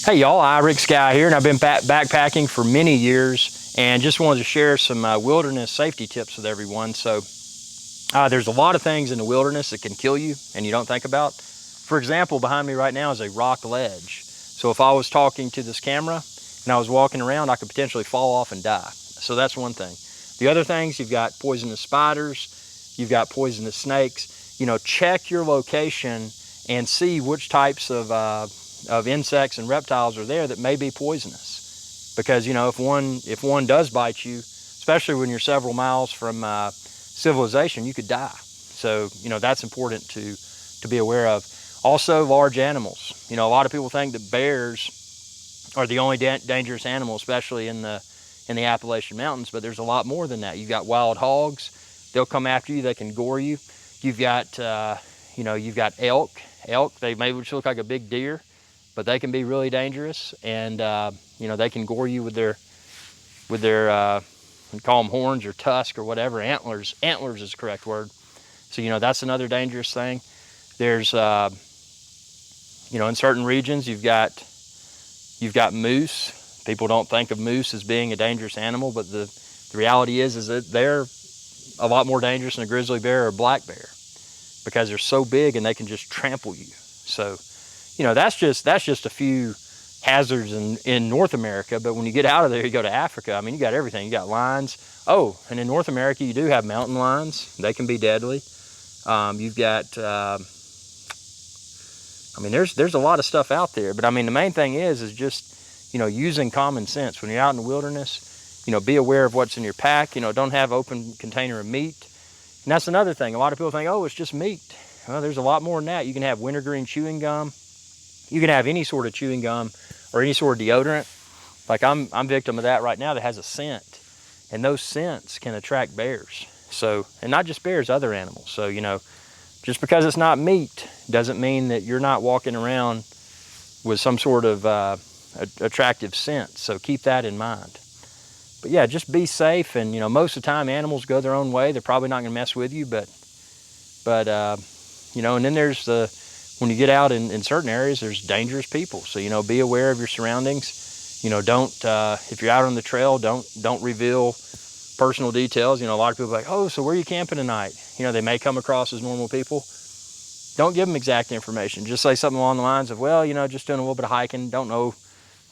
Hey y'all, Rick Sky here, and I've been backpacking for many years and just wanted to share some wilderness safety tips with everyone. So there's a lot of things in the wilderness that can kill you and you don't think about. For example, behind me right now is a rock ledge. So if I was talking to this camera and I was walking around, I could potentially fall off and die. So that's one thing. The other things, you've got poisonous spiders, you've got poisonous snakes. You know, check your location and see which types of insects and reptiles are there that may be poisonous. Because, you know, if one does bite you, especially when you're several miles from civilization, you could die. So, you know, that's important to be aware of. Also, large animals. You know, a lot of people think that bears are the only dangerous animal, especially in the Appalachian Mountains, but there's a lot more than that. You've got wild hogs. They'll come after you. They can gore you. You've got, you know, you've got elk. They maybe just look like a big deer, but they can be really dangerous, and you know, they can gore you with their we call them horns or tusk or whatever. Antlers is the correct word. So, you know, that's another dangerous thing. There's you know, in certain regions you've got moose. People don't think of moose as being a dangerous animal, but the reality is that they're a lot more dangerous than a grizzly bear or a black bear because they're so big and they can just trample you. So, you know, that's just a few hazards in North America, but when you get out of there, you go to Africa, I mean, you got everything. You got lions. Oh, and in North America, you do have mountain lions. They can be deadly. You've got, I mean, there's a lot of stuff out there, but I mean, the main thing is just, you know, using common sense. When you're out in the wilderness, you know, be aware of what's in your pack. You know, don't have open container of meat. And that's another thing. A lot of people think, oh, it's just meat. Well, there's a lot more than that. You can have wintergreen chewing gum. You can have any sort of chewing gum or any sort of deodorant. Like I'm victim of that right now that has a scent. And those scents can attract bears. So, and not just bears, other animals. So, you know, just because it's not meat doesn't mean that you're not walking around with some sort of attractive scent. So keep that in mind. But yeah, just be safe. And, you know, most of the time animals go their own way. They're probably not going to mess with you, but you know, and then there's when you get out in certain areas, there's dangerous people. So, you know, be aware of your surroundings. You know, don't, if you're out on the trail, don't reveal personal details. You know, a lot of people are like, oh, so where are you camping tonight? You know, they may come across as normal people. Don't give them exact information. Just say something along the lines of, well, you know, just doing a little bit of hiking. Don't know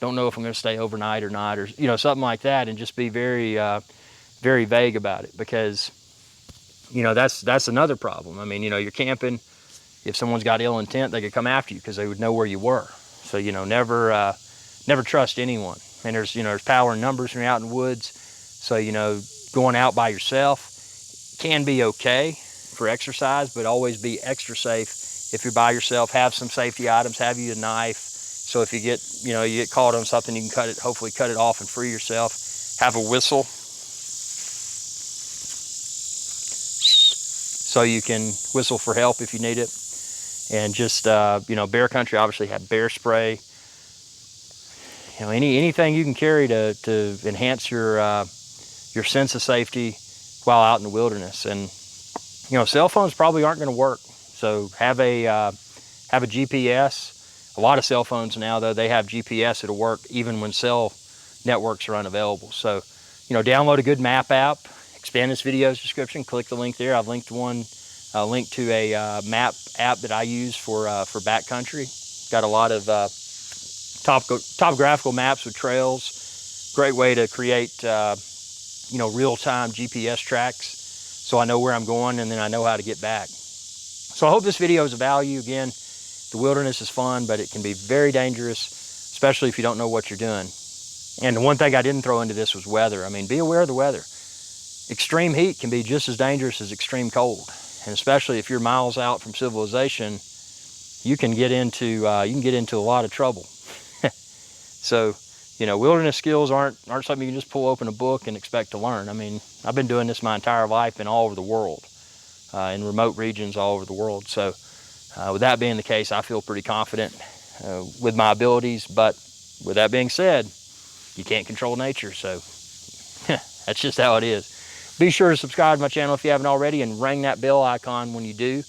if I'm going to stay overnight or not, or, you know, something like that. And just be very, very vague about it, because, you know, that's another problem. I mean, you know, you're camping. If someone's got ill intent, they could come after you because they would know where you were. So, you know, never trust anyone. And there's, you know, there's power in numbers when you're out in the woods. So, you know, going out by yourself can be okay for exercise, but always be extra safe if you're by yourself. Have some safety items. Have you a knife, so if you get caught on something, you can hopefully cut it off and free yourself. Have a whistle, so you can whistle for help if you need it. And just, you know, bear country obviously have bear spray. You know, anything you can carry to enhance your sense of safety while out in the wilderness. And, you know, cell phones probably aren't going to work. So have a GPS. A lot of cell phones now, though, they have GPS that'll work even when cell networks are unavailable. So, you know, download a good map app. Expand this video's description. Click the link there. I've linked link to a map app that I use for backcountry. Got a lot of topographical maps with trails. Great way to create you know, real-time GPS tracks, so I know where I'm going and then I know how to get back. So I hope this video is of value. Again, the wilderness is fun, but it can be very dangerous, especially if you don't know what you're doing. And the one thing I didn't throw into this was weather. I mean, be aware of the weather. Extreme heat can be just as dangerous as extreme cold. And especially if you're miles out from civilization, you can get into a lot of trouble. So, you know, wilderness skills aren't something you can just pull open a book and expect to learn. I mean, I've been doing this my entire life and all over the world, in remote regions all over the world. So, with that being the case, I feel pretty confident with my abilities. But with that being said, you can't control nature, so that's just how it is. Be sure to subscribe to my channel if you haven't already, and ring that bell icon when you do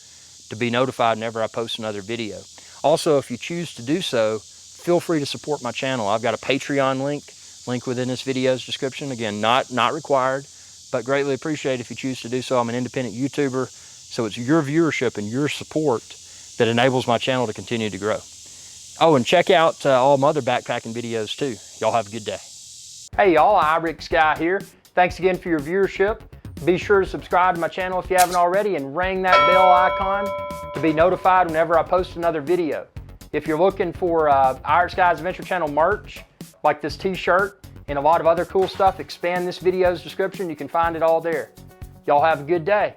to be notified whenever I post another video. Also, if you choose to do so, feel free to support my channel. I've got a Patreon link within this video's description. Again, not required, but greatly appreciate if you choose to do so. I'm an independent YouTuber, so it's your viewership and your support that enables my channel to continue to grow. Oh, and check out all my other backpacking videos too. Y'all have a good day. Hey y'all, iRick Sky here. Thanks again for your viewership. Be sure to subscribe to my channel if you haven't already and ring that bell icon to be notified whenever I post another video. If you're looking for iRick Sky's Adventure Channel merch, like this t-shirt and a lot of other cool stuff, expand this video's description. You can find it all there. Y'all have a good day.